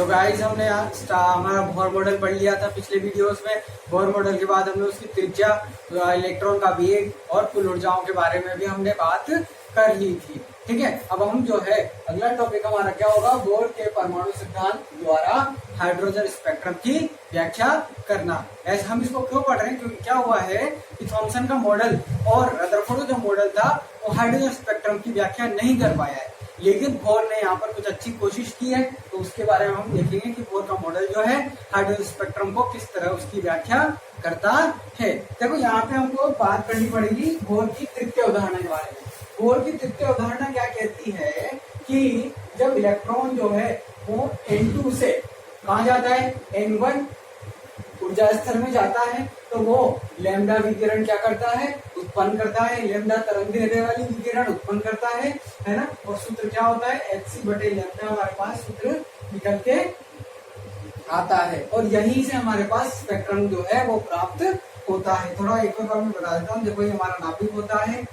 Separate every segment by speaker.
Speaker 1: तो गाइस हमने आज हमारा बोर मॉडल पढ़ लिया था पिछले वीडियोस में। बोर मॉडल के बाद हमने उसकी त्रिज्या, इलेक्ट्रॉन का वेग और कुल ऊर्जाओं के बारे में भी हमने बात कर ली थी। ठीक है, अब हम जो है अगला टॉपिक हमारा क्या होगा, बोर के परमाणु सिद्धांत द्वारा हाइड्रोजन स्पेक्ट्रम की व्याख्या करना। ऐसे हम इसको क्यों पढ़ रहे हैं, क्योंकि क्या हुआ है कि थॉमसन का मॉडल और रदरफोर्ड जो मॉडल था वो हाइड्रोजन स्पेक्ट्रम की व्याख्या नहीं कर पाया है, लेकिन बोर ने यहाँ पर कुछ अच्छी कोशिश की है। तो उसके बारे में हम देखेंगे कि बोर का मॉडल जो है हाइड्रोजन स्पेक्ट्रम को किस तरह उसकी व्याख्या करता है। देखो यहाँ पे हमको बात करनी पड़ेगी बोर की तृतीय अवधारणा के बारे में। बोर की तृतीय अवधारणा क्या कहती है कि जब इलेक्ट्रॉन जो है वो N2 से कहा जाता है N1 ऊर्जा स्तर में जाता है, तो वो लैम्डा विकिरण क्या करता है, उत्पन्न करता है। लैम्डा तरंग दैर्ध्य वाली विकिरण उत्पन्न करता है ना। और सूत्र क्या होता है, hc बटे लैम्डा हमारे पास सूत्र निकल के आता है, और यहीं से हमारे पास स्पेक्ट्रम जो है वो प्राप्त होता है। थोड़ा एक और मैं बता देता हूँ। देखो ये हमारा नाभिक होता है,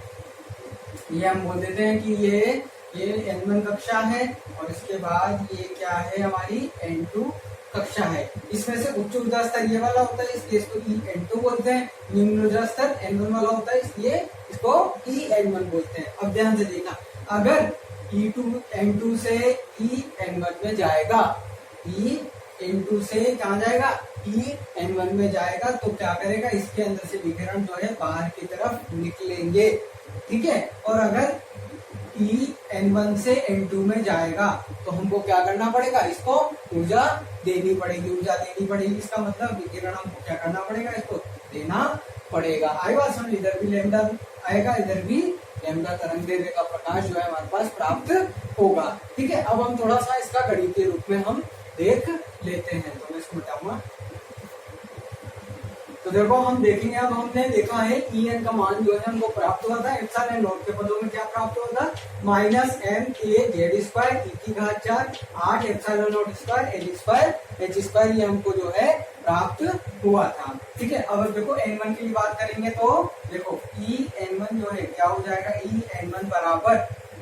Speaker 1: ये हम बोल देते हैं कि ये N1 कक्षा है, और इसके बाद ये क्या है, हमारी N2 कक्षा है। इसमें से उच्च ऊर्जा स्तर ये वाला होता है, इसलिए इसको N2 बोलते हैं। निम्न ऊर्जा स्तर N1 वाला होता है, इसलिए इसको N1 बोलते हैं। अब ध्यान से देखना, अगर N2 से N1 में जाएगा, N2 से कहाँ जाएगा, N1 में जाएगा, तो क्या करेगा, इसके अंदर से विकिरण जो है बाहर की तरफ निकलेंगे। ठीक है, और अगर N1 से N2 में जाएगा तो हमको क्या करना पड़ेगा, इसको ऊर्जा देनी पड़ेगी। इसका मतलब विकिरण हमको क्या करना पड़ेगा, इसको देना पड़ेगा। आई बात समझ, इधर भी लैम्डा आएगा, इधर भी लैम्डा तरंग दैर्ध्य का प्रकाश जो है हमारे पास प्राप्त होगा। ठीक है, अब हम थोड़ा सा इसका गणितीय रूप में हम देख लेते हैं, तो मैं इसको बताऊंगा। तो देखो हम देखेंगे, अब हमने देखा है En का मान जो है हमको प्राप्त हुआ था एप्सिलॉन नॉट के पदों में क्या प्राप्त हुआ था, -m/z² e की घात 4 8 epsilon not square L square H², ये हमको जो है प्राप्त हुआ था। ठीक है, अब देखो N1 की बात करेंगे तो देखो N1 जो है क्या हो जाएगा, N1 बराबर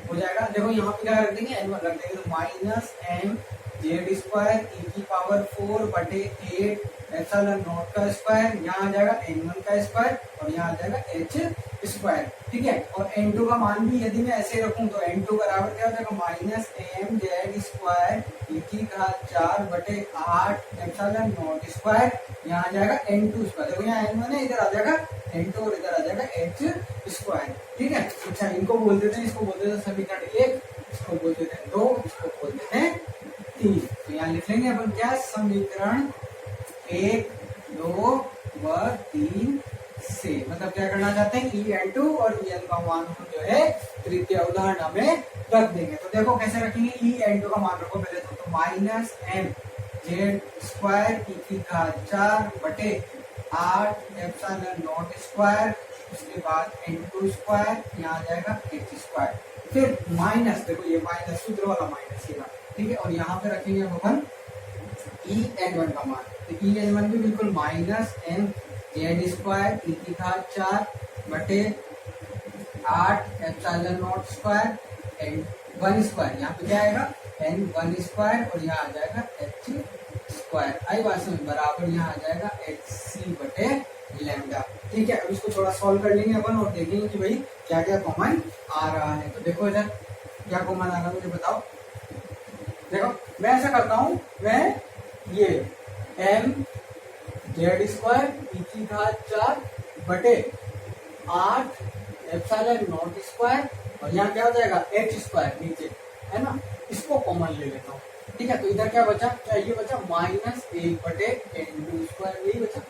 Speaker 1: हो जाएगा, देखो यहाँ पे क्या रख देंगे, N1 रख देंगे तो -mz² e की पावर 4 बटे 8 एप्सिलॉन नॉट का स्क्वायर, यहाँ आ जाएगा N1 का स्क्वायर और यहाँ आ जाएगा H²। ठीक है, और N2 का मान भी यदि मैं ऐसे रखूं तो N2 बराबर क्या हो जाएगा, -mz² e की घात 4 बटे 8 एप्सिलॉन नॉट स्क्वायर, यहाँ आ जाएगा N2 स्क्वायर। देखो यहाँ N1 है, इधर आ जाएगा N2 और इधर आ जाएगा H²। ठीक है, अच्छा इनको बोल देते हैं, इसको बोल देते हैं समीकरण 1, इसको बोल देते हैं 2, इसको बोल देते हैं 3। तो यहाँ लिख लेंगे अपन क्या, समीकरण 1, 2 व 3 से, मतलब क्या करना चाहते हैं, En2 और En का मान हम जो है तृतीय उदाहरण में रख देंगे। तो देखो कैसे रखेंगे, En2 का मान रखो पहले तो -mz² e की घात 4 बटे 8 एप्सिलॉन नॉट स्क्वायर, उसके बाद N2 स्क्वायर, यहाँ आ जाएगा H², फिर माइनस, देखो ये माइनस सूत्र वाला माइनस ये, ठीक है, और यहाँ पे रखेंगे अपन En1 का मान, तो En1 भी बिल्कुल -mz² e की घात 4 बटे 8 epsilon not square N1 square, यहाँ पे क्या आएगा N1 स्क्वायर और यहाँ आ जाएगा H²। आई बात समझ, बराबर यहाँ आ जाएगा Hc बटे लैम्डा। ठीक है, अब इसको थोड़ा सॉल्व कर लेंगे अपन और देखेंगे कि भाई क्या क्या कॉमन आ रहा है। तो देखो इधर क्या कॉमन आ रहा है मुझे बताओ। देखो मैं ऐसा करता हूँ, मैं ये mz² e की घात 4 बटे 8 एप्सिलॉन नॉट स्क्वायर और यहाँ क्या हो जाएगा H² नीचे, है ना, इसको कॉमन ले लेता हूँ। ठीक है, तो इधर क्या बचा, क्या ये बचा -1 बटे N2 स्क्वायर, यही बचा,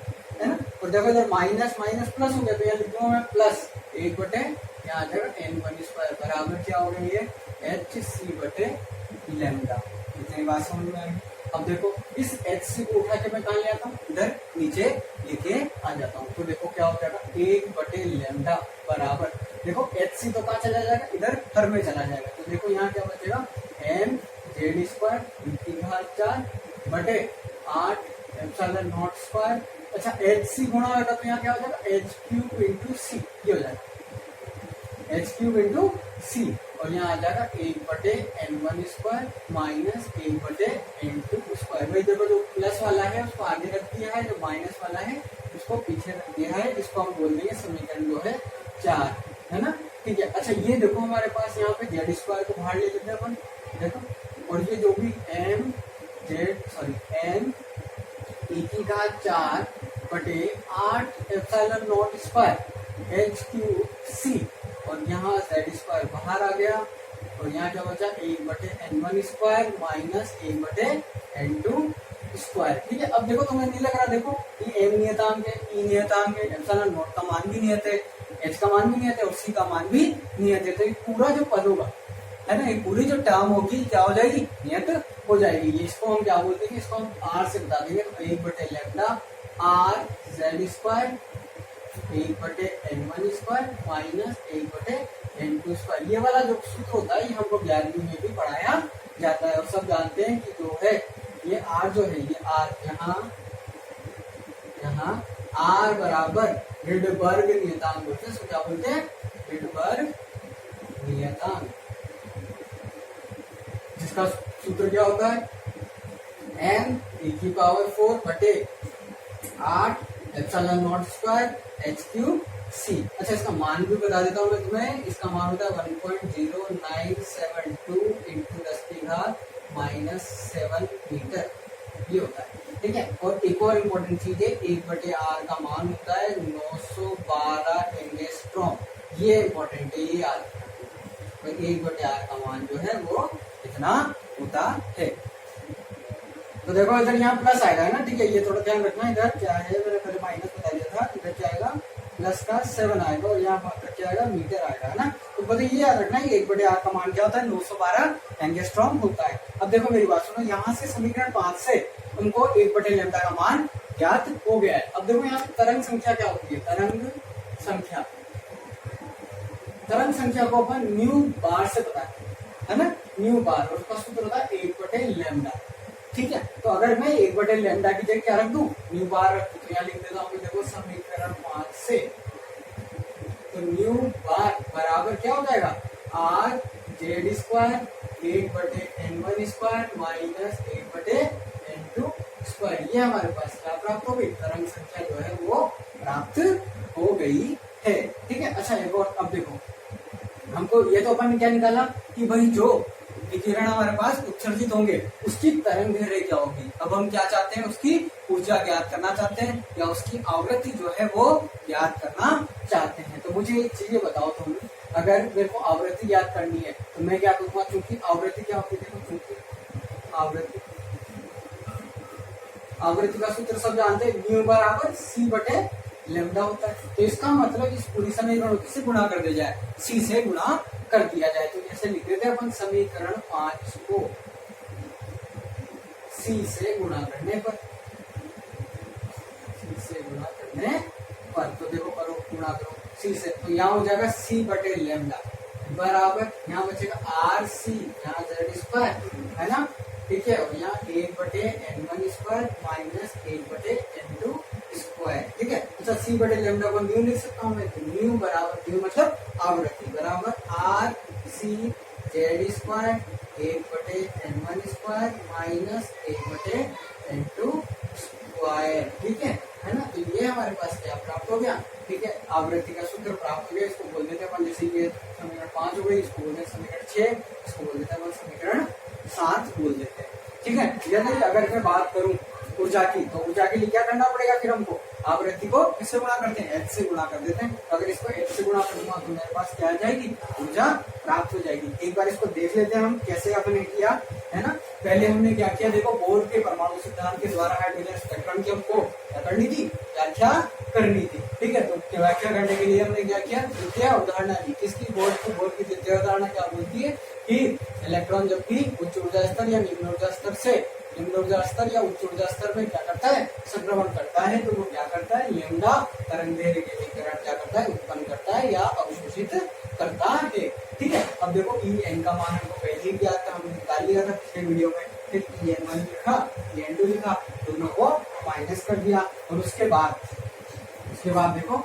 Speaker 1: है ना। और देखो इधर माइनस माइनस प्लस हो गया, तो यहाँ लिखूंगा मैं +1 बटे, यहाँ आ जाएगा N1 स्क्वायर बराबर क्या हो गया, ये Hc बटे लैम्डा। इतनी बात समझ में आई। अब देखो इस Hc को उठा के मैं कहाँ ले आता हूँ, इधर नीचे लेके आ जाता हूँ। तो देखो क्या हो जाएगा, 1 बटे लैम्डा बराबर, देखो Hc तो कहाँ चला जाएगा, इधर हर में चला जाएगा। तो देखो यहाँ क्या बचेगा, mz² e की घात 4 बटे 8 एप्सिलॉन नॉट स्क्वायर। अच्छा Hc गुणा होगा तो यहाँ क्या हो जाएगा, H³ × C, ये हो जाएगा H³ × C, और यहाँ आ जाएगा 1/n1² माइनस 1/n2²। भाई देखो जो प्लस वाला है उसको आगे रख दिया है, जो माइनस वाला है उसको पीछे रख दिया है। इसको हम बोल देंगे समीकरण जो है 4, है ना। ठीक है, अच्छा ये देखो हमारे पास यहाँ पे z² को बाहर ले लेते हैं अपन, देखो। और ये जो भी n e का 4/8 h3c और यहाँ z² बाहर आ गया और यहाँ क्या बचा 1/n1² माइनस 1/n2²। ठीक है, अब देखो तुम्हें नहीं लग रहा, देखो ये m नियतांक है, e नियतांक है, एप्सिलॉन नॉट का मान भी नियत है, h का मान भी नियत है और c का मान भी नियत है। तो ये पूरा जो पद होगा, है ना, ये पूरी जो टर्म होगी क्या हो जाएगी, नियत हो जाएगी। ये इसको हम क्या बोलते हैं, इसको हम r से बता देंगे। तो 1/λ r z² 1/n1² minus 1/n2²। ये वाला जो सूत्र होता है ये हमको 11वीं में भी पढ़ाया जाता है और सब जानते हैं कि जो है ये r जो है, ये r यहाँ r बराबर हिल्डबर्ग नियतांक बोलते हैं। इसको क्या बोलते हैं, हिल्डबर्ग नियतांक, जिसका सूत्र क्या होता है m⁴/8 epsilon not square h3c। अच्छा इसका मान भी बता देता हूँ मैं तुम्हें, इसका मान होता है 1.0972 इंटू 10⁻⁻7 मीटर, ये होता है। ठीक है, और एक और इम्पोर्टेंट चीज है 1/r का मान होता है 912 एंगस्ट्रॉम। ये इम्पोर्टेंट है, ये याद रखना। तो 1/r का मान जो है वो कितना होता है। तो देखो इधर यहाँ प्लस आएगा, है ना। ठीक है, ये थोड़ा ध्यान रखना, इधर क्या है, मैंने पहले माइनस बता दिया था, इधर क्या आएगा प्लस का 7 आएगा और यहाँ पर क्या आएगा मीटर आएगा, है ना। तो बता ये याद रखना है 1/r का मान क्या होता है 912 एंगस्ट्रॉम होता है। अब देखो मेरी बात सुनो, यहाँ से समीकरण 5 से उनको 1/λ का मान ज्ञात हो गया है। अब देखो यहाँ तरंग संख्या क्या होती है, तरंग संख्या को अपन न्यू बार से बताते हैं, है ना, न्यू बार, और उसका सूत्र होता है 1/λ। ठीक है, तो अगर मैं 1/λ की जगह क्या रख दूं, न्यू बार रख दूं, तो यहाँ लिख देता हूँ, देखो समीकरण 5 से, तो न्यू बार बराबर क्या हो जाएगा r z² 1/n1² minus 1/n2²। ये हमारे पास क्या प्राप्त हो गई, तरंग संख्या जो है वो प्राप्त हो गई है। ठीक है, अच्छा एक और, अब देखो हमको ये तो अपन ने क्या निकाला कि भाई जो विकिरण हमारे पास उत्सर्जित होंगे उसकी तरंग दैर्घ्य क्या होगी। अब हम क्या चाहते हैं, उसकी ऊर्जा ज्ञात करना चाहते हैं या उसकी आवृत्ति जो है वो ज्ञात करना चाहते हैं। तो मुझे एक चीज बताओ तुम, अगर मेरे को आवृत्ति ज्ञात करनी है तो मैं क्या करूंगा, चूंकि आवृत्ति क्या होती है, चूंकि आवृत्ति का सूत्र सब जानते हैं, न्यू बराबर c/λ होता है। तो इसका मतलब इस पूरी समीकरण को किससे गुणा कर दिया जाए, c से गुणा कर दिया जाए। तो ऐसे लिख देते हैं अपन समीकरण 5 को c से गुणा करने पर, तो देखो करो, गुणा करो c से, तो यहाँ हो जाएगा c/λ बराबर, यहाँ बचेगा rc, यहाँ z², है ना। ठीक है, और यहाँ 1/n1² माइनस 1/n2²। ठीक है, अच्छा c/λ को न्यू लिख सकता हूँ मैं, तो न्यू बराबर, न्यू मतलब आवृत्ति, बराबर rc z² 1/n1² minus 1/n2²। ठीक है ना। तो ये हमारे पास क्या प्राप्त हो गया, ठीक है, आवृत्ति का सूत्र प्राप्त हो गया। इसको बोल देते हैं अपन, जैसे ये समीकरण 5 हो गई, इसको बोलते हैं समीकरण 6, इसको बोल देते हैं अपन समीकरण 7 बोल देते हैं। ठीक है, यदि अगर मैं बात करूं ऊर्जा की, तो ऊर्जा के लिए क्या करना पड़ेगा, फिर हमको आवृत्ति को किससे गुणा करते हैं, h से गुणा कर देते हैं। तो अगर इसको h से गुणा कर दूंगा तो मेरे पास क्या आ जाएगी, ऊर्जा प्राप्त हो जाएगी। एक बार इसको देख लेते हैं हम कैसे अपने किया, है ना। पहले हमने क्या किया, देखो बोर के परमाणु सिद्धांत के द्वारा हाइड्रोजन स्पेक्ट्रम की हमको क्या करनी थी, व्याख्या करनी थी। ठीक है, तो व्याख्या करने के लिए हमने क्या किया, द्वितीय अवधारणा ली। किसकी, बोर की द्वितीय अवधारणा क्या बोलती है कि इलेक्ट्रॉन जब भी उच्च ऊर्जा स्तर या निम्न ऊर्जा स्तर से निम्न ऊर्जा स्तर या उच्च ऊर्जा स्तर में क्या करता है, संक्रमण करता है, तो वो क्या करता है, लैम्डा तरंग दैर्घ्य के विकिरण क्या करता है, उत्पन्न करता है या अवशोषित करता है। ठीक है, अब देखो En का मान हमको पहले ही ज्ञात था, हमने निकाल लिया था पिछले वीडियो में। फिर En1 लिखा, En2 लिखा, दोनों को माइनस कर दिया और उसके बाद उसके बाद देखो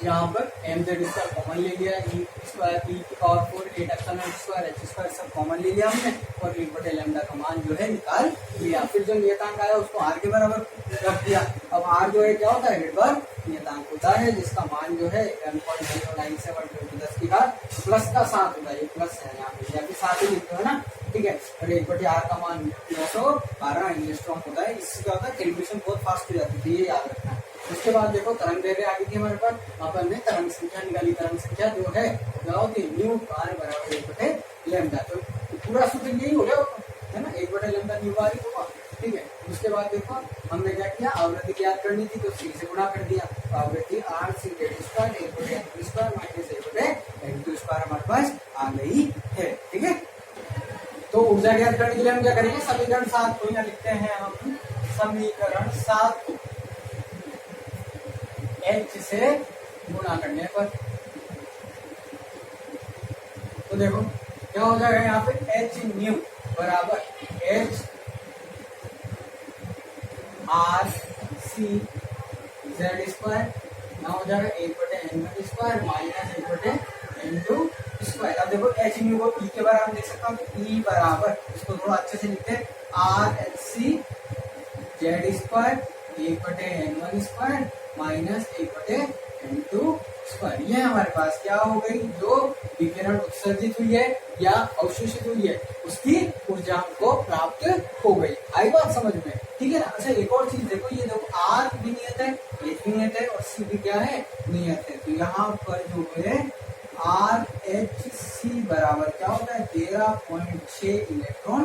Speaker 1: यहाँ पर एम जेड स्क्वायर कॉमन ले लिया, ई स्क्वायर बी की power 4 8 exponent square H square सब कॉमन ले लिया हमने और 1 लैम्डा का मान जो है निकाल लिया। फिर जो नियतांक आया उसको आर के बराबर रख दिया। अब आर जो है क्या होता है, वेबर नियतांक होता है जिसका मान जो है 1.0997 10 की घात प्लस का 7 होता है। ये प्लस है यहाँ पे या फिर 7 ही लिखते हो ना, ठीक है। और 1/r का मान 912 एंगस्ट्रॉम होता है। इससे क्या होता है, कैलकुलेशन बहुत फास्ट हो जाती है, ये याद रखना है। उसके बाद देखो तरंग दैर्घ्य आ गई थी हमारे पास, अपन ने तरंग संख्या निकाली। तरंग संख्या जो है क्या होती है, न्यू आर बराबर 1/लैम्डा। तो पूरा सूत्र यही हो गया है ना, 1/लैम्डा न्यू आर ही होगा, ठीक है। उसके बाद देखो हमने क्या किया, आवृत्ति ज्ञात करनी थी तो सी से गुणा कर दिया। आवृत्ति R C Z square 1/n square minus 1/n2 square हमारे पास आ गई है, ठीक है। तो ऊर्जा ज्ञात करने के लिए हम क्या करेंगे, समीकरण 7 को यहाँ लिखते हैं हम। समीकरण 7 को H से गुणा करने पर तो देखो क्या हो जाएगा, यहाँ पे H न्यू बराबर H R C Z square ना हो जाएगा 1/n1 square minus 1/n2 square. अब देखो H न्यू को E के बराबर देख सकता हूँ, तो E बराबर इसको थोड़ा अच्छे से लिखते हैं R H C Z square 1/n1 square minus 1/n2 square. ये हमारे पास क्या हो गई, जो विकिरण उत्सर्जित हुई है या अवशोषित हुई है उसकी ऊर्जा हमको प्राप्त हो गई। आई बात समझ में, ठीक है ना। अच्छा एक और चीज देखो, ये देखो आर भी नियत है, एच भी नियत है और सी भी क्या है, नियत है। तो यहाँ पर जो है आर एच सी बराबर क्या होता है, 13.6 इलेक्ट्रॉन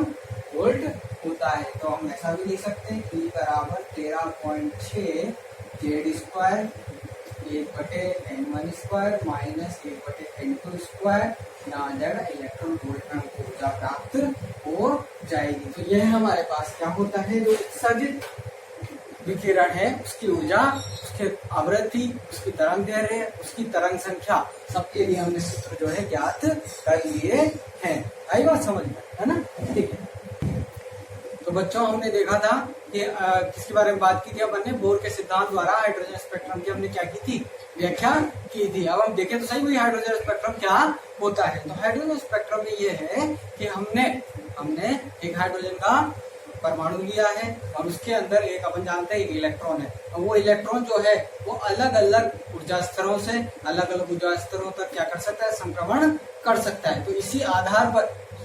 Speaker 1: वोल्ट होता है। तो हम ऐसा भी लिख सकते हैं कि बराबर 13.6 Z square 1/n1 square minus 1/n2 square ना आ जाएगा इलेक्ट्रॉन वोल्ट में हमको ऊर्जा प्राप्त हो जाएगी। तो यह हमारे पास क्या होता है, जो उत्सर्जित विकिरण है उसकी ऊर्जा, उसके आवृत्ति, उसकी तरंग दैर्घ्य, उसकी तरंग संख्या, सबके लिए हमने सूत्र जो है ज्ञात कर लिए हैं। आई बात समझ में, है ना, ठीक है। तो बच्चों हमने देखा था कि किसके बारे में बात की थी, अपन ने बोर के सिद्धांत द्वारा हाइड्रोजन स्पेक्ट्रम की हमने क्या की थी, व्याख्या की थी। अब हम देखें तो सही हुई हाइड्रोजन स्पेक्ट्रम क्या होता है। तो हाइड्रोजन स्पेक्ट्रम में ये है कि हमने एक हाइड्रोजन का परमाणु लिया है और उसके अंदर एक अपन जानते हैं एक इलेक्ट्रॉन है। और वो इलेक्ट्रॉन जो है वो अलग अलग ऊर्जा स्तरों से अलग अलग ऊर्जा स्तरों तक क्या कर सकता है, संक्रमण कर सकता है। तो इसी आधार पर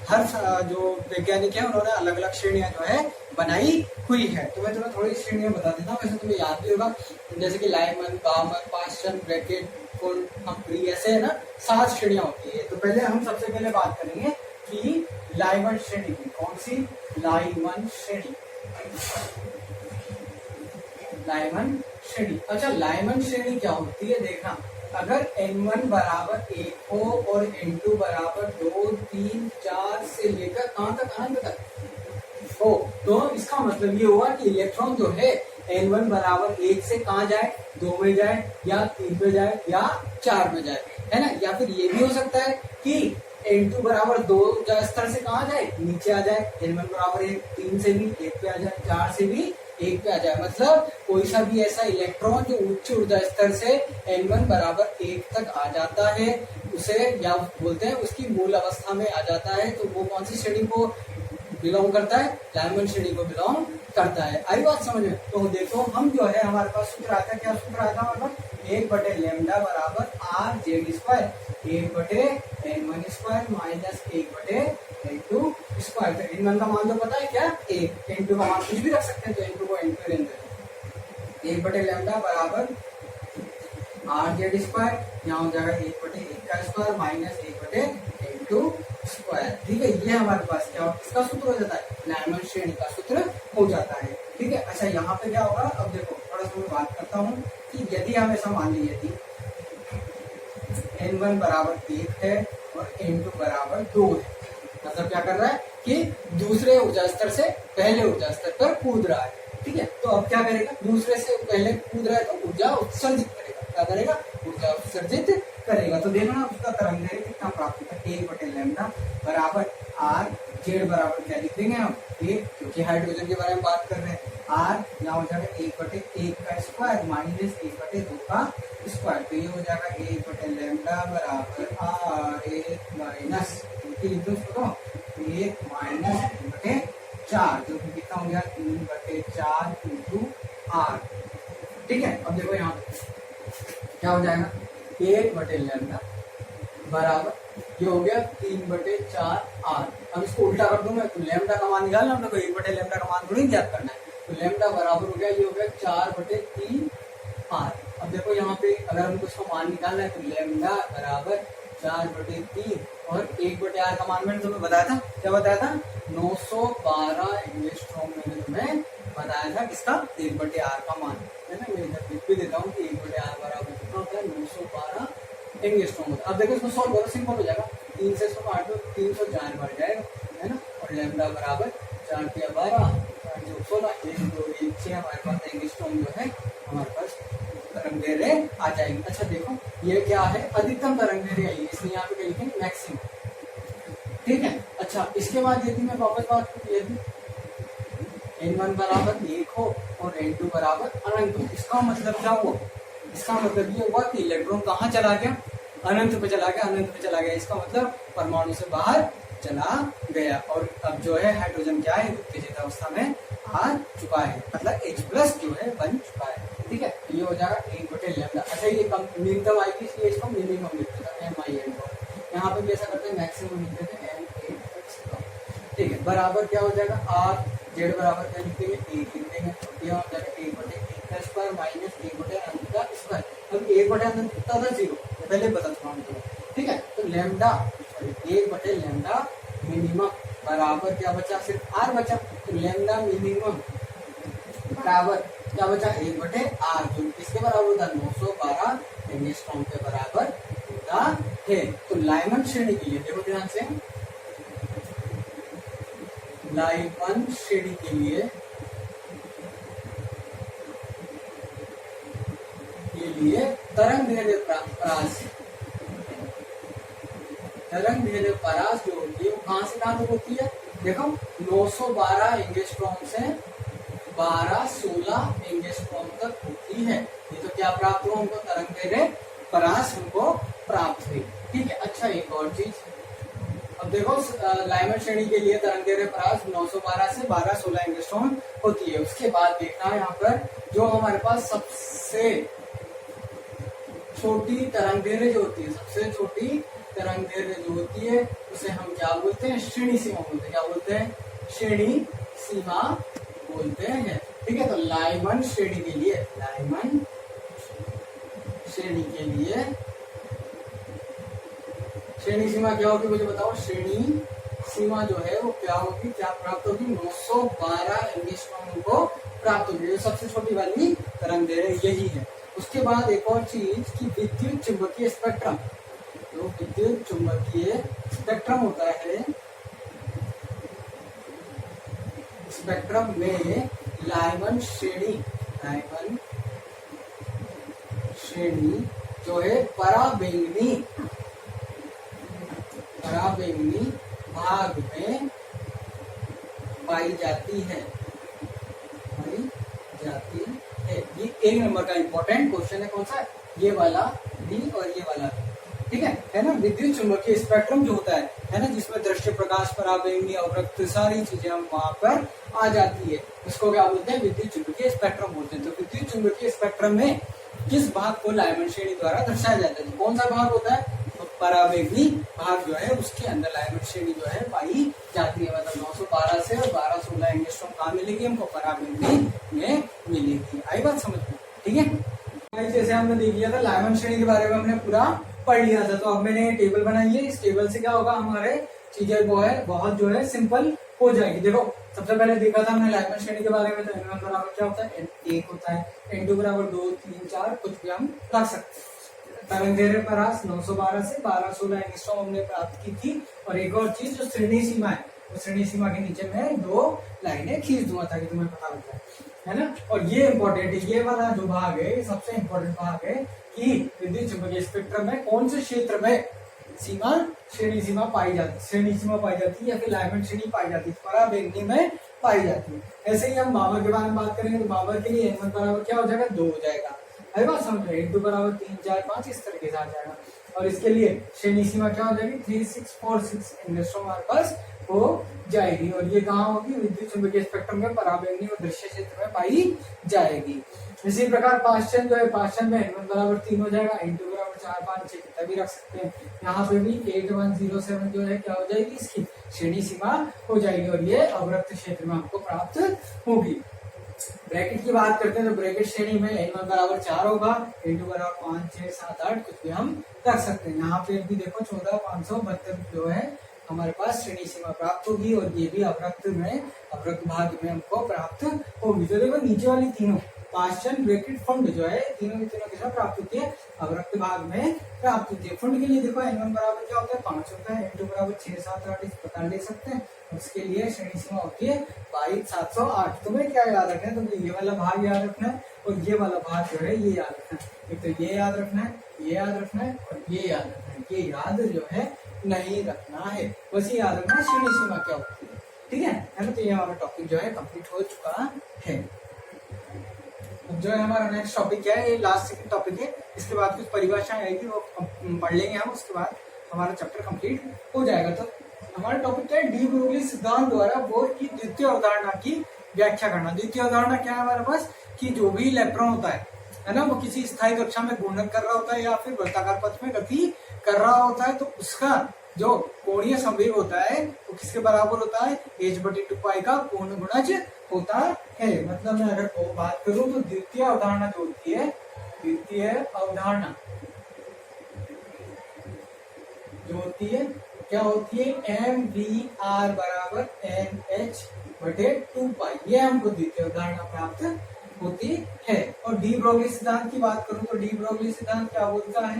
Speaker 1: हर जो वैज्ञानिक है उन्होंने अलग अलग श्रेणियां जो है बनाई हुई है। तो मैं तुम्हें थोड़ी श्रेणियां बता देता हूँ, वैसे तुम्हें याद भी होगा, जैसे कि Lyman, बामर, Paschen, bracket, full, Humphry, ऐसे है ना 7 श्रेणियां होती है। तो पहले हम सबसे पहले बात करेंगे कि लाइमन श्रेणी की। कौन सी, लाइमन श्रेणी, लाइमन श्रेणी। अच्छा लाइमन श्रेणी क्या होती है, देखना, अगर n1 बराबर 1 हो और n2 बराबर 2, 3, 4 से लेकर कहां तक, अनंत तक हो, तो इसका मतलब ये हुआ कि इलेक्ट्रॉन जो है n1 बराबर 1 से कहां जाए, 2 में जाए या 3 में जाए या 4 में जाए, है ना। या फिर ये भी हो सकता है कि n2 बराबर 2 ऊर्जा स्तर से कहां जाए, नीचे आ जाए, n1 बराबर 1 3 से भी 1 पे आ जाए, 4 से भी 1 पे आ जाए। मतलब कोई सा भी ऐसा इलेक्ट्रॉन जो उच्च ऊर्जा स्तर से n1 बराबर 1 तक आ जाता है, उसे या बोलते हैं उसकी मूल अवस्था में आ जाता है, तो वो कौन सी श्रेणी को बिलोंग करता है, लाइमन श्रेणी को बिलोंग करता है। आई बात समझ में। तो देखो हम जो है हमारे पास सूत्र आता है, क्या सूत्र आता है हमारे पास, 1/लैम्डा बराबर are Z square 1/n1 square minus 1/n2 square. तो n1 का मान तो पता है क्या, 1, n2 का मान कुछ भी रख सकते हैं, तो n2 को n2 रहने देते हैं। 1/लैम्डा बराबर आर जेड स्क्वायर, यहाँ हो जाएगा 1/1 का स्क्वायर माइनस 1/n2 स्क्वायर। ठीक है, ये हमारे पास क्या किसका सूत्र हो जाता है, लाइमन श्रेणी का सूत्र हो जाता है। ठीक है, अच्छा यहाँ पे क्या होगा, अब देखो थोड़ा सा मैं बात करता हूँ कि यदि हम ऐसा मान लीजिए यदि n1 बराबर 1 है और n2 बराबर 2 है, मतलब क्या कर रहा है कि दूसरे ऊर्जा स्तर से पहले ऊर्जा स्तर पर कूद रहा है। ठीक है, तो अब क्या करेगा, दूसरे से पहले कूद रहा है तो ऊर्जा उत्सर्जित करेगा, क्या करेगा, ऊर्जा उत्सर्जित करेगा। तो देखना उसका तरंग दैर्घ्य कितना प्राप्त होता है, 1/लैम्डा बराबर आर जेड बराबर क्या लिख देंगे हम, 1, क्योंकि हाइड्रोजन के बारे में बात कर रहे हैं, आर, यहाँ हो जाएगा 1/1 का स्क्वायर माइनस 1/2 का स्क्वायर। तो ये हो जाएगा 1/λ बराबर आर 1 माइनस 1 माइनस 1/4, जो कि कितना हो गया 3/4 इंटू आर। ठीक है, अब देखो यहाँ क्या हो जाएगा 1/λ बराबर ये हो गया 3/4 आर। अब इसको उल्टा कर दूं मैं तो लैम्डा का मान निकालना, हमने को 1/λ का मान थोड़ी ज्ञात करना है। तो लैम्डा बराबर हो गया ये हो गया 4/3 आर। अब देखो यहाँ पे अगर हमको इसका मान निकालना है तो लैम्डा बराबर 4/3 और 1/r का मान मैंने तुम्हें बताया था, क्या बताया था 912 एंगस्ट्रॉम मैंने तुम्हें बताया था किसका 1/r का मान है ना। मैं इधर लिख भी देता हूँ कि 1/r बराबर कितना होता है 912 एंगस्ट्रॉम होता है। अब देखो इसको सॉल्व करो, सिंपल हो जाएगा 3 से इसको काट दो 304 बढ़ जाएगा है ना। और लैम्डा बराबर 4 × 12 4 × 16 1 2 1 6 हमारे पास एंगस्ट्रॉम जो है हमारे पास तरंग दैर्घ्य आ जाएगी। अच्छा देखो ये क्या है अधिकतम तरंग दैर्घ्य आई है, इसलिए यहाँ पे क्या लिखेंगे मैक्सिमम। ठीक है, अच्छा इसके बाद यदि मैं वापस बात करूँ यदि n1 बराबर 1 हो और n2 बराबर अनंत हो, इसका मतलब क्या हुआ, इसका मतलब ये हुआ कि इलेक्ट्रॉन कहाँ चला गया अनंत पे चला गया, अनंत पे चला गया। इसका मतलब परमाणु से बाहर चला गया और अब जो है हाइड्रोजन क्या है उत्तेजित अवस्था में आ चुका है, मतलब H+ जो है बन चुका है। ठीक है, ये हो जाएगा 1/λ। अच्छा ये कम न्यूनतम आएगी इसलिए इसको मिनिमम लिखते थे MIN को, यहाँ पे कैसा करते हैं मैक्सिमम लिखते थे MAX। ठीक है, बराबर क्या हो जाएगा R Z बराबर क्या लिख देंगे 1 लिख देंगे, यह हो जाएगा 1/1 का स्क्वायर माइनस 1/अनंत का स्क्वायर। अब 1/अनंत कितना था 0, पहले बता चुका हूँ तो। ठीक है, तो लैम्डा 1/λ मिनिमम बराबर क्या बचा सिर्फ R बचा, तो लैम्डा मिनिमम बराबर क्या बचा 1/R, जो किसके बराबर होता है 912 एंगस्ट्रॉम के बराबर होता है। तो लाइमन श्रेणी के लिए देखो ध्यान से, लाइमन श्रेणी के लिए तरंग दैर्घ्य परास जो होती है वो कहां से कहां तक होती है, देखो 912 एंगस्ट्रॉम से 1216 एंगस्ट्रॉम तक होती है। ये तो क्या प्राप्त हुआ हमको तरंग दैर्घ्य परास हमको प्राप्त हुई। ठीक है, अच्छा एक और चीज, अब देखो लाइमन श्रेणी के लिए तरंग दैर्घ्य परास 912 से 1216 एंगस्ट्रॉम होती है। उसके बाद देखना है यहाँ पर जो हमारे पास सबसे छोटी तरंग दैर्घ्य जो होती है, सबसे छोटी तरंग दैर्घ्य जो होती है उसे हम क्या बोलते हैं श्रेणी सीमा बोलते हैं। क्या बोलते हैं श्रेणी सीमा बोलते हैं। ठीक है, तो लाइमन श्रेणी के लिए, लाइमन श्रेणी के लिए श्रेणी सीमा क्या होगी मुझे बताओ। श्रेणी सीमा जो है वो क्या होगी, क्या प्राप्त होगी 912 एंगस्ट्रॉम को प्राप्त होगी, सबसे छोटी वाली तरंग दैर्घ्य यही है। उसके बाद एक और चीज कि विद्युत चुंबकीय स्पेक्ट्रम, जो विद्युत चुंबकीय स्पेक्ट्रम होता है, स्पेक्ट्रम में लाइमन श्रेणी जो है पराबैंगनी भाग में पाई जाती है। ये 1 नंबर का इंपॉर्टेंट क्वेश्चन है, कौन सा, ये वाला डी और ये वाला डी। ठीक है ना। विद्युत चुंबकीय स्पेक्ट्रम जो होता है ना, जिसमें दृश्य प्रकाश पराबैंगनी अवरक्त सारी चीजें हम वहां पर आ जाती है, उसको क्या बोलते हैं विद्युत चुंबकीय स्पेक्ट्रम बोलते हैं। तो विद्युत चुंबकीय स्पेक्ट्रम में किस भाग को लाइमन श्रेणी द्वारा दर्शाया जाता है, तो कौन सा भाग होता है, तो पराबैंगनी भाग जो है उसके अंदर लाइमन श्रेणी जो है पाई जाती है। मतलब 912 से और 1216 एंगस्ट्रॉम कहाँ मिलेगी हमको, पराबैंगनी में मिलेगी। आई बात समझ में। ठीक है, जैसे हमने देख लिया था लाइमन श्रेणी के बारे में हमने पूरा पढ़ लिया था, तो अब मैंने टेबल बनाई है। इस टेबल से क्या होगा, हमारे चीजें वो है बहुत जो है सिंपल हो जाएगी। देखो सबसे पहले देखा था हमने लाइमन श्रेणी के बारे में, तो n1 बराबर क्या होता है 1 होता है, n2 बराबर 2 3 4 कुछ भी हम रख सकते हैं। तरंग दैर्घ्य परास 912 से 1216 एंगस्ट्रॉम हमने प्राप्त की थी। और एक और चीज जो श्रेणी सीमा है, वो श्रेणी सीमा के नीचे में 2 लाइनें खींच दूंगा ताकि तुम्हें पता लग जाए, है ना। और ये इम्पोर्टेंट है, ये वाला जो भाग है सबसे इम्पोर्टेंट भाग है कि विद्युत चुंबकीय स्पेक्ट्रम में कौन से क्षेत्र में श्रेणी सीमा पाई जाती है या फिर लाइमन श्रेणी पाई जाती है। पराबैंगनी में पाई जाती है। ऐसे ही हम बाबर के बारे में बात करेंगे तो बाबर के लिए n1 बराबर क्या हो जाएगा 2 हो जाएगा, है बात समझ रहे, n2 बराबर 3 4 5 इस तरीके से आ जाएगा। और इसके लिए श्रेणी सीमा क्या हो जाएगी 3646 इंडस्ट्रो हमारे पास हो जाएगी। और ये कहाँ होगी, विद्युत चुंबकीय स्पेक्ट्रम में पराबैंगनी और दृश्य क्षेत्र में पाई जाएगी। इसी प्रकार पाश्चन जो है, पाश्चन में n1 बराबर 3 हो जाएगा, n2 बराबर 4 5 6 कितना भी रख सकते हैं। यहाँ पे भी 8107 जो है क्या हो जाएगी, इसकी श्रेणी सीमा हो जाएगी और ये अवरक्त क्षेत्र में हमको प्राप्त होगी। ब्रैकेट की बात करते हैं तो ब्रैकेट श्रेणी में n1 बराबर 4 होगा, n2 बराबर 5 6 7 8 कुछ भी हम रख सकते हैं। यहाँ पे भी देखो 14572 जो है हमारे पास श्रेणी सीमा प्राप्त होगी और ये भी अवरक्त भाग में हमको प्राप्त होगी। तो देखो नीचे वाली तीनों पाश्चन ब्रैकेट फंड जो है तीनों की तीनों के साथ प्राप्त होती है, अवरक्त भाग में प्राप्त होती है। फंड के लिए देखो n1 बराबर क्या होता है 5 होता है, n2 बराबर 6 7 8 इस प्रकार ले सकते हैं। उसके लिए श्रेणी सीमा होती है 22708। तुम्हें क्या याद रखना है, तुम्हें ये वाला भाग याद रखना है और ये वाला भाग जो है ये याद रखना है। एक तो ये याद रखना है, ये याद रखना है और ये याद रखना है, ये याद जो है नहीं रखना है, बस ये याद रखना है श्रेणी सीमा क्या होती है, ठीक है ना। तो ये हमारा टॉपिक जो है कंप्लीट हो चुका है। अब जो है हमारा नेक्स्ट टॉपिक क्या है, ये लास्ट सेकंड टॉपिक है, इसके बाद कुछ परिभाषाएं आएगी वो पढ़ लेंगे हम, उसके बाद हमारा चैप्टर कंप्लीट हो जाएगा। तो हमारा टॉपिक क्या है, डी ब्रोगली सिद्धांत द्वारा बोर की द्वितीय अवधारणा की व्याख्या करना। द्वितीय अवधारणा क्या है हमारे पास, कि जो भी इलेक्ट्रॉन होता है ना, वो किसी स्थायी कक्षा में घूर्णन कर रहा होता है या फिर वृत्ताकार पथ में गति कर रहा होता है, तो उसका जो कोणीय संवेग होता है वो किसके बराबर होता है, h/2π का पूर्ण गुणज होता है। मतलब मैं अगर वो बात करूं तो द्वितीय अवधारणा जो होती है, द्वितीय अवधारणा जो होती है क्या होती है, mvr बराबर nh/2π, ये हमको द्वितीय अवधारणा प्राप्त होती है। और डी ब्रोगली सिद्धांत की बात करूं तो डी ब्रोगली सिद्धांत क्या बोलता है,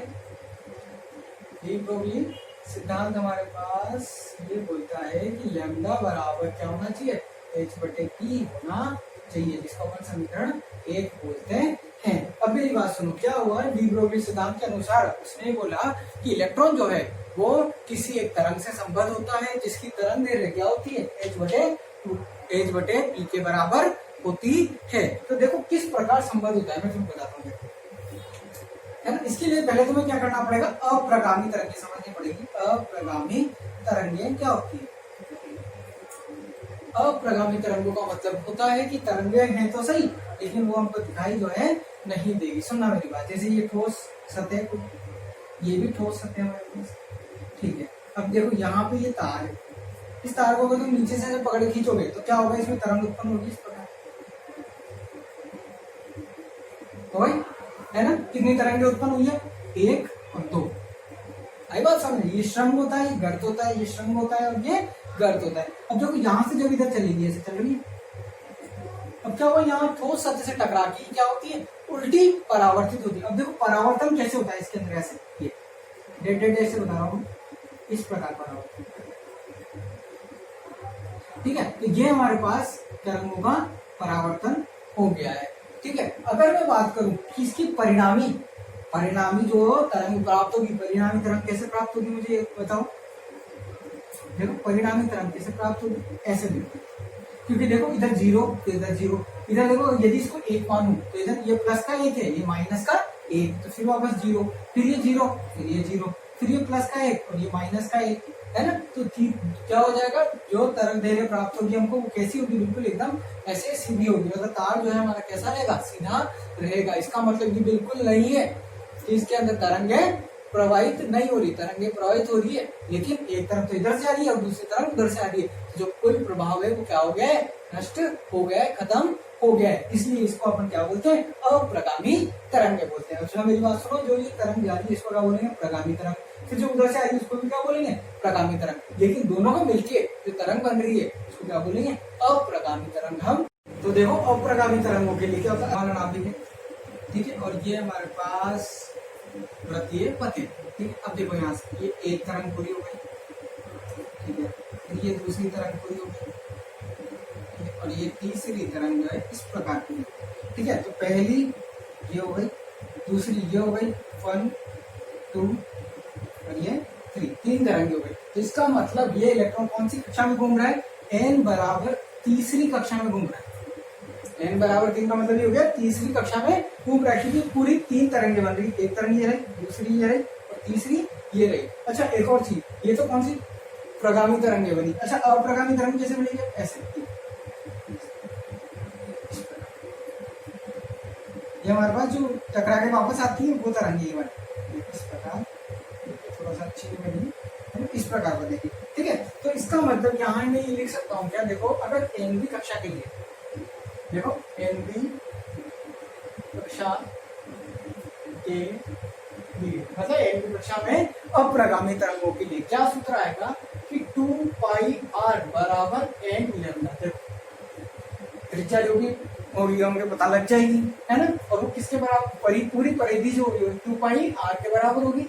Speaker 1: डी ब्रोगली सिद्धांत हमारे पास ये बोलता है कि लैम्डा बराबर क्या होना चाहिए, h/p होना चाहिए, जिसको अपन समीकरण 1 बोलते हैं। अब मेरी बात सुनो, क्या हुआ, डी ब्रोगली सिद्धांत के अनुसार उसने बोला कि इलेक्ट्रॉन जो है वो किसी एक तरंग से संबद्ध होता है जिसकी तरंग दैर्घ्य क्या होती है h/p के बराबर होती है। तो देखो किस प्रकार संबद्ध होता है मैं तुम्हें बताता हूँ, है ना। इसके लिए पहले तुम्हें क्या करना पड़ेगा, अप्रगामी तरंगे समझनी पड़ेगी। अप्रगामी तरंगे क्या होती है, अप्रगामी तरंगों का मतलब होता है कि तरंगे हैं तो सही लेकिन वो हमको दिखाई जो है नहीं देगी। सुनना मेरी बात, जैसे ये ठोस सतह को, ये भी ठोस सतह हमारे पास, ठीक है। अब देखो यहाँ पे ये तार है, इस तार को अगर तुम नीचे से पकड़ खींचोगे तो क्या होगा, इसमें तरंग उत्पन्न होगी इस प्रकार, तो है ना। कितनी तरंगें उत्पन्न हुई है, 1 और 2। आई बात समझ, ये श्रृंग होता है, ये गर्त होता है, ये श्रृंग होता है और ये गर्त होता है। अब देखो यहाँ से जब इधर चलेगी ऐसे चल रही है, अब क्या हुआ, यहाँ ठोस सतह से टकरा के क्या होती है, उल्टी परावर्तित होती है। अब देखो परावर्तन कैसे होता है इसके अंदर, ऐसे ये डेड ऐसे बता रहा हूँ, इस प्रकार परावर्तन, ठीक है। तो ये हमारे पास तरंगों का परावर्तन हो गया है, ठीक है। अगर मैं बात करूं कि इसकी परिणामी जो तरंग प्राप्त होगी, परिणामी तरंग कैसे प्राप्त होगी मुझे बताओ। देखो परिणामी तरंग कैसे प्राप्त होगी, ऐसे देखो, क्योंकि देखो इधर 0 तो इधर 0, इधर देखो यदि इसको 1 मानूं तो इधर ये प्लस का 1 है, ये माइनस का 1, तो फिर वापस 0, फिर ये 0, फिर ये 0, फिर ये प्लस का 1 और ये माइनस का 1, है ना। तो क्या हो जाएगा, जो तरंग दैर्घ्य प्राप्त होगी हमको वो कैसी होगी, बिल्कुल एकदम ऐसे सीधी होगी। मतलब तार जो है हमारा कैसा रहेगा, सीधा रहेगा। इसका मतलब ये बिल्कुल नहीं है कि इसके अंदर तरंगें प्रवाहित नहीं हो रही, तरंगें प्रवाहित हो रही है, लेकिन एक तरफ तो इधर से आ रही है और दूसरी तरफ उधर से आ रही है। तो जो कुल प्रभाव है वो क्या हो गया है, नष्ट हो गया है, खत्म हो गया है। इसलिए इसको अपन क्या बोलते हैं, अप्रगामी तरंगे बोलते हैं। अच्छा मेरी बात सुनो, जो ये तरंग जा रही है इसको क्या बोलेंगे, प्रगामी तरंग। फिर जो उधर से आ रही है उसको भी क्या बोलेंगे, प्रगामी तरंग। लेकिन दोनों का मिलके जो तरंग बन रही है उसको क्या बोलेंगे, अप्रगामी तरंग हम। तो देखो अप्रगामी तरंगों के लिए क्या होता है, नाभिक है, ठीक है, और ये हमारे पास वृत्तीय पथ है, ठीक है। अब देखो यहाँ से ये एक तरंग पूरी हो गई, ठीक है, फिर ये दूसरी तरंग पूरी हो गई, ठीक है, और ये तीसरी तरंग जो है इस प्रकार की, ठीक है। तो पहली ये हो गई, दूसरी ये हो गई, 1 2 और ये 3, 3 तरंगे हो गई। तो इसका मतलब ये इलेक्ट्रॉन कौन सी कक्षा में घूम रहा है, n बराबर तीसरी कक्षा में घूम रहा है। n बराबर 3 का मतलब ये हो गया तीसरी कक्षा में घूम रहा है, क्योंकि पूरी 3 तरंगे बन रही, एक तरंग ये रही, दूसरी ये रही और तीसरी ये रही। अच्छा एक और चीज, ये तो कौन सी प्रगामी तरंगे बनी। अच्छा अप्रगामी तरंग कैसे बनेगी, ऐसे ये हमारे पास जो टकरा के वापस आती है वो तरंगे ये बनी, इस प्रकार थोड़ा सा अच्छी बनी, इस प्रकार बनेगी। ठीक है, तो इसका मतलब यहाँ मैं ये लिख सकता हूँ क्या, देखो अगर एनबी कक्षा के लिए, देखो एनबी कक्षा के लिए मतलब एनबी कक्षा में अप्रगामी तरंगों के लिए क्या सूत्र आएगा कि 2 पाई आर बराबर एन लैम्डा। त्रिज्या जो भी होगी हमको पता लग जाएगी, है ना, और वो किसके बराबर, पूरी परिधि जो होगी 2 पाई आर के बराबर होगी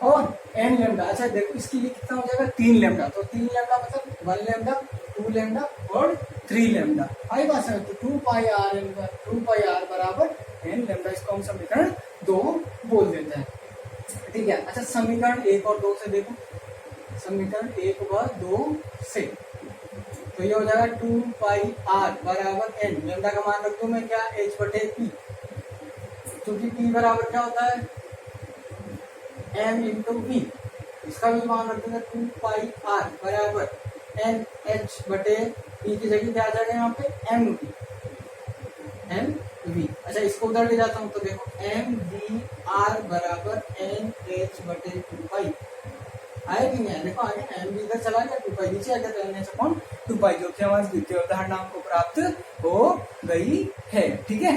Speaker 1: और एन लैम्डा। अच्छा देखो इसके लिए कितना हो जाएगा 3 लैम्डा, तो 3 लैम्डा मतलब 1 लैम्डा 2 लैम्डा और 3 लैम्डा। आई बात समझ, तो 2 पाई आर बराबर एन लैम्डा, इसको हम समीकरण 2 बोल देते हैं। ठीक है, अच्छा समीकरण 1 और 2 से देखो, समीकरण 1 व 2 से तो ये हो जाएगा 2 पाई आर बराबर एन, लैम्डा का मान रख दूं मैं क्या, h बटे पी, क्योंकि p बराबर क्या होता है m इंटू वी, इसका भी मान रख दूंगा 2 पाई आर बराबर एन एच बटे पी की जगह क्या आ जाएगा यहाँ पे एम वी। अच्छा इसको उधर ले जाता हूँ तो देखो एम वी आर बराबर एन एच बटे 2 पाई, आया कि नहीं, देखो आगे एम भी इधर चला गया, 2 पाई नीचे आ गया, तो एन एच अपॉन 2 पाई, जो कि हमारी द्वितीय अवधारणा को प्राप्त हो गई है। ठीक है।